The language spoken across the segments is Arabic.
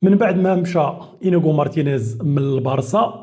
من بعد ما مشى إنيغو مارتينيز من البارسا،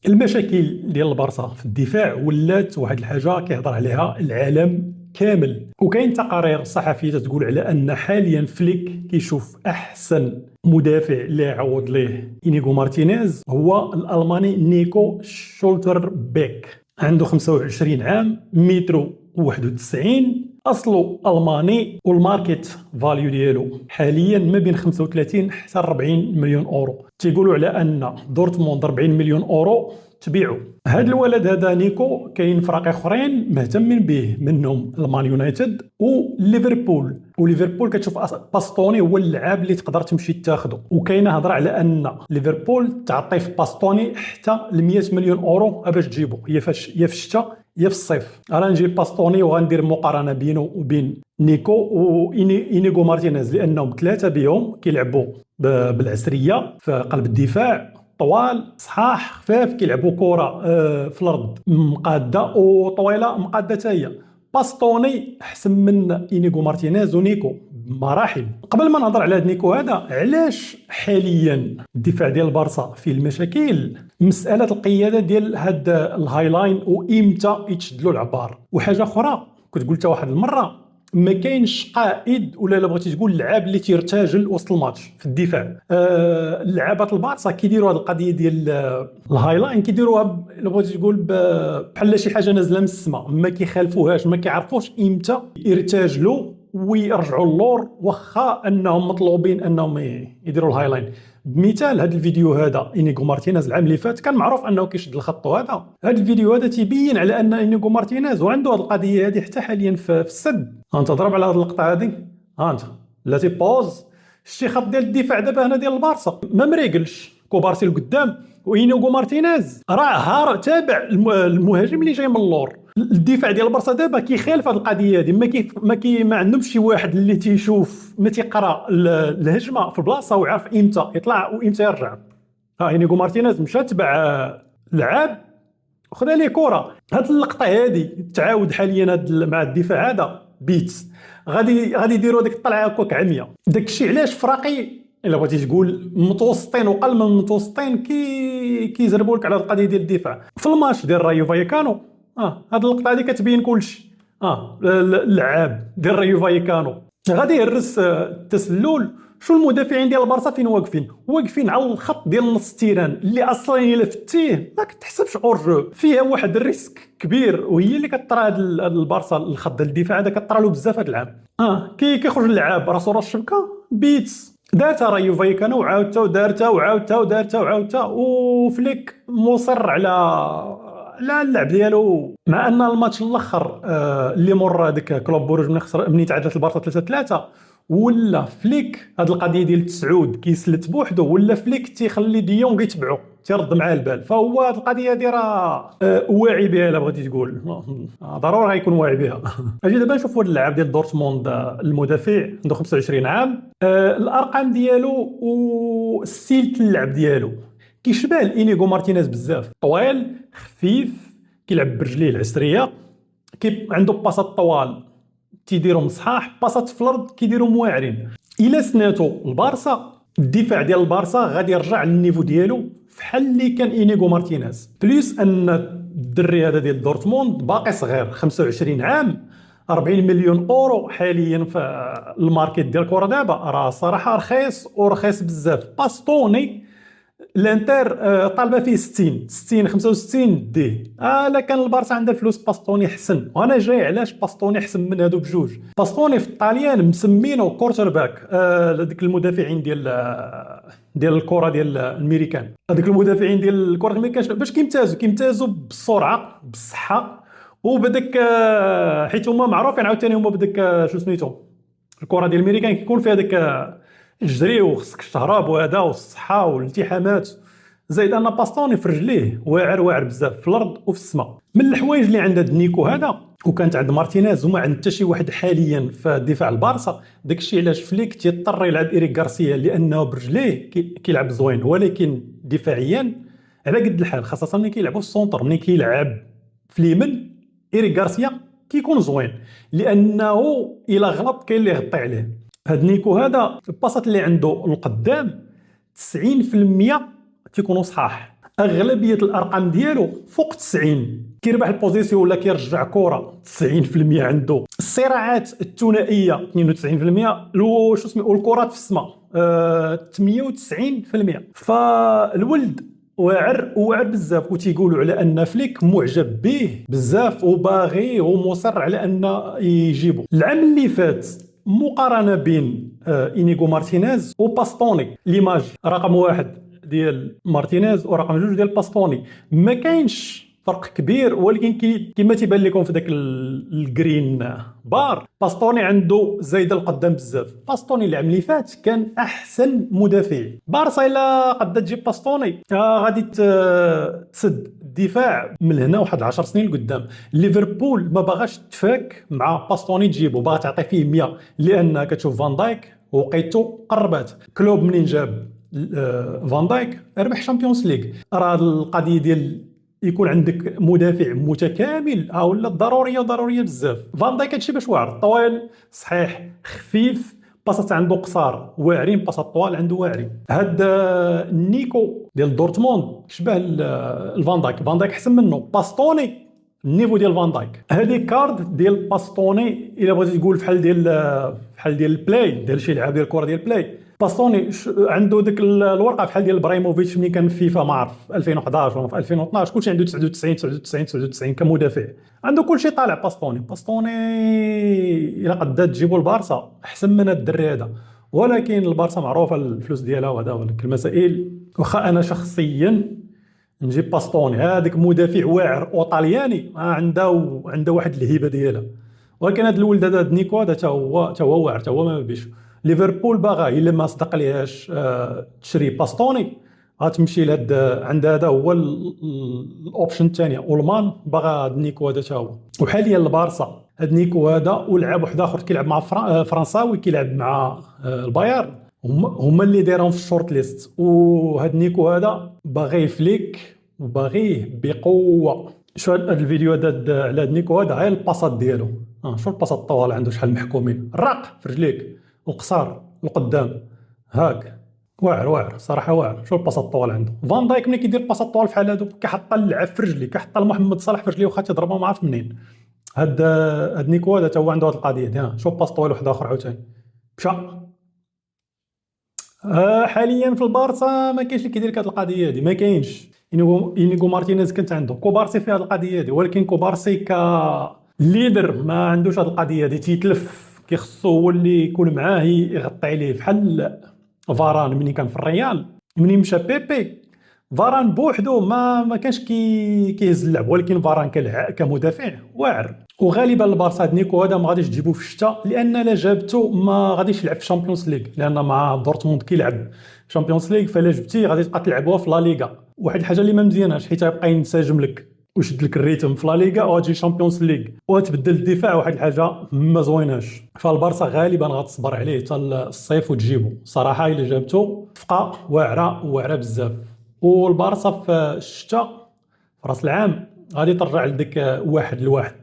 المشاكل ديال البارسا في الدفاع ولات واحد الحاجه كيهضر عليها العالم كامل، وكاين تقارير صحفيه تقول على ان حاليا فليك كيشوف احسن مدافع اللي يعوض ليه إنيغو مارتينيز هو الالماني نيكو شولتر بيك. عنده 25 عام، مترو 91، اصله الماني، والماركت فاليو ديالو حاليا ما بين 35 حتى 40 مليون اورو. تيقولوا على ان دورتموند 40 مليون اورو تبيعوا هذا الولد. هذا نيكو كاين فرق اخرين مهتمين به، منهم المان يونايتد وليفربول. وليفربول كتشوف باستوني هو اللاعب اللي تقدر تمشي تاخذه، وكاينه هضره على ان ليفربول تعطي في باستوني حتى ل 100 مليون اورو باش تجيبه، يا في الشتاء يا في الصيف. انا نجيب باستوني وغندير مقارنه بينه وبين نيكو وإنيغو مارتينيز، لانهم ثلاثه بهم كيلعبوا بالعسريه في قلب الدفاع، طوال صحاح خفاف، كيلعبوا كره في الارض مقاده وطويله مقاده حتى هي. باستوني احسن من إنيغو مارتينيز ونيكو بمراحل. قبل ما نهضر على هذا نيكو هذا، علاش حاليا الدفاع ديال البارسا فيه المشاكل؟ مساله القياده ديال هذا الهاي لاين وامتى يتشدلوا العبار. وحاجه اخرى كنت قلتها واحد المره، ما كاينش قائد ولا بغيتي تقول لعاب اللي تيرتاجل وسط الماتش في الدفاع. لعابات البارسا كيديروا هذه القضيه ديال الهاي لاين، كيديروها الا بغيتي تقول بحال شي حاجه نازله من السماء، ما كيخالفوهاش، ما كيعرفوش امتى يرتاجلوا ويرجعوا اللور، واخا انهم مطلوبين انهم يديروا الهاي لاين. بمثال هذا الفيديو هذا، إنيغو مارتينيز العام اللي فات كان معروف انه كيشد الخط، هذا الفيديو هذا تيبين على ان إنيغو مارتينيز وعنده هذه القضيه هذه حتى حاليا في السد. انت ضرب على هذه اللقطه هذه، انت بلاتي بوز، شتي خط ديال الدفاع دابا هنا ديال البارسا ما مريقلش، كوبارسي لقدام، وإنيغو مارتينيز راه تابع المهاجم اللي جاي من اللور. الدفاع ديال البارسا دابا كيخالف هذه القضيه هذه، ما عندهمش شي واحد اللي تيشوف، ما تيقرا الهجمه في البلاصه ويعرف امتى يطلع وامتى يرجع. إنيغو مارتينيز مشى تبع لعاب وخذ ليه كره. هذه اللقطه هذه تعاود حاليا مع الدفاع هذا بيتس، غادي يديروا ديك الطلعه هكاك عمياء. داك الشيء علاش فراقي الا بغيتي تقول متوسطين وقل من المتوسطين كيزربوا لك على القضيه ديال الدفاع. في الماتش ديال رايو فايكانو، هاد اللقطه هذه كتبين كلشي. اللعاب ديال رايو فايكانو غادي يهرس التسلل. شو المدافعين ديال البارسا فين واقفين على الخط ديال نص التيران، اللي اصلا الا فتيه ما كتحسبش اورجو، فيها واحد الريسك كبير، وهي اللي كطرى هاد البارسا الخط ديال الدفاع هذا كطرى له بزاف هاد العام. كيخرج اللعاب راسو راس الشبكه، بيتس دارتها رايو فايكانو وعاودتها ودارتها وعاودتها ودارتها وعاودتها، وفليك مصر على اللعب ديالو. مع ان الماتش الاخر اللي مر هذاك كلوب بوروج من تعادلت البارسا 3-3، ولا فليك هاد القضيه ديال التسعود كيسلت بوحدو، ولا فليك تيخلي ديونغ يتبعو تيرد معاه البال. فهو هاد القضيه هادي راه واعي بها، الا بغيتي تقول ضروري غيكون واعي بها. اجي دابا نشوفوا هاد اللاعب ديال دورتموند، المدافع عنده 25 عام. الارقام ديالو والستيل اللعب ديالو كيشبه إنيغو مارتينيز بزاف، طويل خفيف، كيلعب برجليه العسريه، عنده باصات طوال تيديرهم صحاح، باصات في الارض كيديرهم واعرين. الا سناتو البارسا، الدفاع ديال البارسا غادي يرجع للنيفو ديالو فحال اللي كان إنيغو مارتينيز. بليس ان الدري هذا ديال دورتموند باقي صغير، 25 عام، 40 مليون اورو حاليا في الماركت ديال الكره دابا راه صراحه رخيص ورخيص بزاف. باستوني الانتر طالبه فيه 60 65 دي. لا كان البارسا عندها الفلوس باستوني احسن. وانا جاي علاش باستوني احسن من هادو بجوج. باستوني في الطاليان مسمينو كورتر باك، هذيك المدافعين ديال الكره ديال الامريكان، هذوك المدافعين ديال الكره الامريكان باش كيمتازوا بالسرعه بالصحه وبداك، حيت هما معروفين عاوتاني هما بداك شو سميتو الكره ديال الامريكان كيكون فيها داك الجري وخصك تهرب وهذا والصحه والالتحامات، زائد ان باستوني في رجليه واعر بزاف في الارض وفي السماء. من الحوايج اللي عند هاد نيكو هذا وكانت عند مارتينيز وما عند حتى شي واحد حاليا في دفاع البارسا، داكشي علاش فليك تيضطر يلعب إيريك غارسيا، لانه برجليه كيلعب زوين، ولكن دفاعيا على قد الحال، خاصه ملي كيلعبوا في السونتر. ملي كيلعب في اليمين إيريك غارسيا كيكون زوين، لانه الا غلط كاين اللي يغطي عليه. هاد نيكو هذا الباصات اللي عنده القدام 90% تيكونوا صحاح، اغلبيه الارقام ديالو فوق 90. كيربح البوزيسيون ولا كيرجع كره 90% عنده. الصراعات الثنائيه 92%، لو شو اسمه الكرات في السماء 98%. فالولد واعر بزاف، وتيقولوا على ان فليك معجب به بزاف وباغي ومصر على ان يجيبه. العام اللي فات مقارنه بين إنيغو مارتينيز وباستوني، ليماج رقم 1 ديال مارتينيز ورقم 2 ديال باستوني، ما كاينش فرق كبير، ولكن كما تيبان لكم في داك الجرين بار، باستوني عنده زايده القدام بزاف. باستوني العام اللي فات كان احسن مدافع. بارسا الا قد تجيب باستوني غادي تسد الدفاع من هنا واحد 10 سنين لقدام. ليفربول ما باغاش تفاك مع باستوني تجيبو، باغا تعطي فيه 100، لان كتشوف فان دايك وقيتو قربات. كلوب منين جاب فان دايك ربح شامبيونز ليغ. راه القضيه ديال يكون عندك مدافع متكامل ولا ضروريه بزاف. فان دايك هادشي باش واعر، طويل صحيح، خفيف، باصات عنده قصار واعرين، باصات طوال عنده واعرين. هاد نيكو ديال دورتموند شبه الفان دايك، فان دايك احسن منه. باستوني النيفو ديال فان دايك. هذه كارد ديال باستوني الا بغيتي تقول فحال ديال البلاي، ديال شي لعاب ديال الكره ديال البلاي. باستوني عنده ديك الورقه بحال ديال ابراهيموفيتش ملي كان في فيفا، ما عرف 2011 ولا في 2012، كلشي عنده 99 كمدافع، عنده كلشي طالع. باستوني الا قد تجيبوا البارسا احسن من الدري هذا، ولكن البارسا معروفه الفلوس ديالها وهذا ولكن المسائل. واخا انا شخصيا نجيب باستوني، هذاك مدافع واعر وطالياني عنده واحد الهيبه ديالها، ولكن هذا الولد هذا نيكو هذا حتى هو واعر، حتى هو ما بيش. ليفربول باغا الا ما صدق ليهاش تشري باستوني، غتمشي لهاد عند هذا هو الاوبشن الثانيه. اولمان باغا نيكو هذا حتى هو. وحاليا البارسا هاد نيكو هذا ولعب واحد اخر كيلعب مع فرنساوي كيلعب مع البايرن، هما اللي دايرهم في الشورت ليست. وهاد نيكو هذا باغي فليك وباغيه بقوه. شو هاد الفيديو هذا على هاد نيكو هذا، غير الباصات ديالو، شو الباصات الطوال عنده شحال محكومين، الرق في رجليك القصار القدام هاك، واعر صراحه واعر. شو الباصات الطوال عنده. فان دايك ملي كيدير الباصات الطوال فحال هادو كيحط اللعب في رجلي، كيحط محمد صلاح في رجلي واخا تضربه ما عرف منين. هاد نيكو هذا حتى هو عنده هاد القضيه دي. شوف باص طويل واحد اخر عاوتاني مشى. حاليا في البارسا ما كاينش اللي كيدير هاد القضيه هادي، ما كاينش. إنيغو مارتينيز كانت عنده، كوبارسي فيها القضيه هادي، ولكن كوبارسي ليدر ما عندوش هاد القضيه هادي، تيتلف، كيخصو هو اللي يكون معاه يغطي عليه. بحال فاران ملي كان في الريال، ملي مشى بيبي، فاران بوحدو ما كانش كيهز اللعب، ولكن فاران كمدافع واعر. وغالبا البارسا نيكو هذا ما غاديش تجيبو في الشتاء، لان لا جابته ما غاديش يلعب في شامبيونز ليغ، لان مع دورتموند كيلعب شامبيونز ليغ، فلا جبتي غادي تبقى تلعبوها في لا ليغا. واحد الحاجه اللي ما مزياناش، حيت غيبقى ينسجم لك ويشد لك الريتم في لا ليغا، وتجي شامبيونز ليغ وتبدل الدفاع، واحد الحاجه ما زويناش. فالبارسا غالبا غتصبر عليه حتى الصيف وتجيبو. صراحه الا جابته صفقه واعره بزاف. والبارسا في الشتاء في راس العام غادي ترجع لديك 1-1.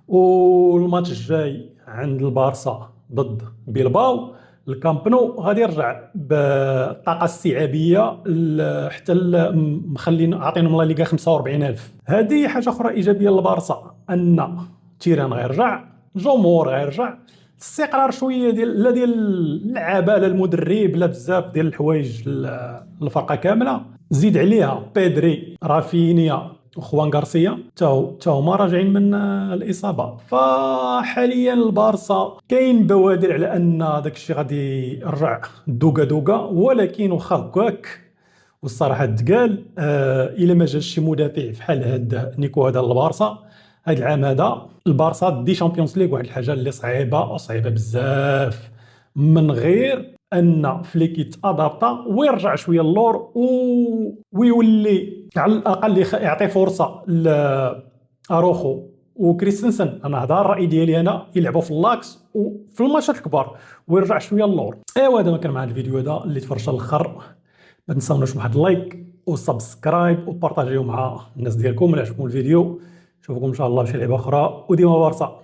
والماتش الجاي عند البارسا ضد بيلباو الكامب نو غادي يرجع بالطاقه السعابيه حتى مخلين عاطينهم لا ليغا 45,000. هذه حاجه اخرى ايجابيه للبارسا، ان تيران غيرجع، الجمهور غيرجع، استقرار شويه ديال اللعابه، لا المدرب، لا بزاف ديال الحوايج الفرقه كامله. زيد عليها بيدري، رافينيا وخوان غارسيا تا هما راجعين من الاصابه. فحاليا البارسا كاين بوادر على ان داك الشيء غادي يرجع دوغا، ولكن واخا هكاك والصراحه تقال الا ما جاش شي مدافع فحال هاد نيكو هذا البارسا هاد العام هذا، البارسا دي شامبيونز ليغ واحد الحاجه اللي صعيبه بزاف، من غير ان فليك يتادابطا ويرجع شويه اللور ويولي على الاقل يعطي فرصه لاروخو وكريستنسن. انا هذا الراي ديالي، انا يلعبوا في اللاكس وفي الماتشات الكبار ويرجع شويه اللور. ايوا هذا ما كان مع الفيديو هذا اللي تفرج الاخر. ما تنساوناش بواحد اللايك وسبسكرايب وبارطاجيو مع الناس ديالكم. الا عجبكم الفيديو نشوفكم ان شاء الله في شي لعبه اخرى، وديما بارسا.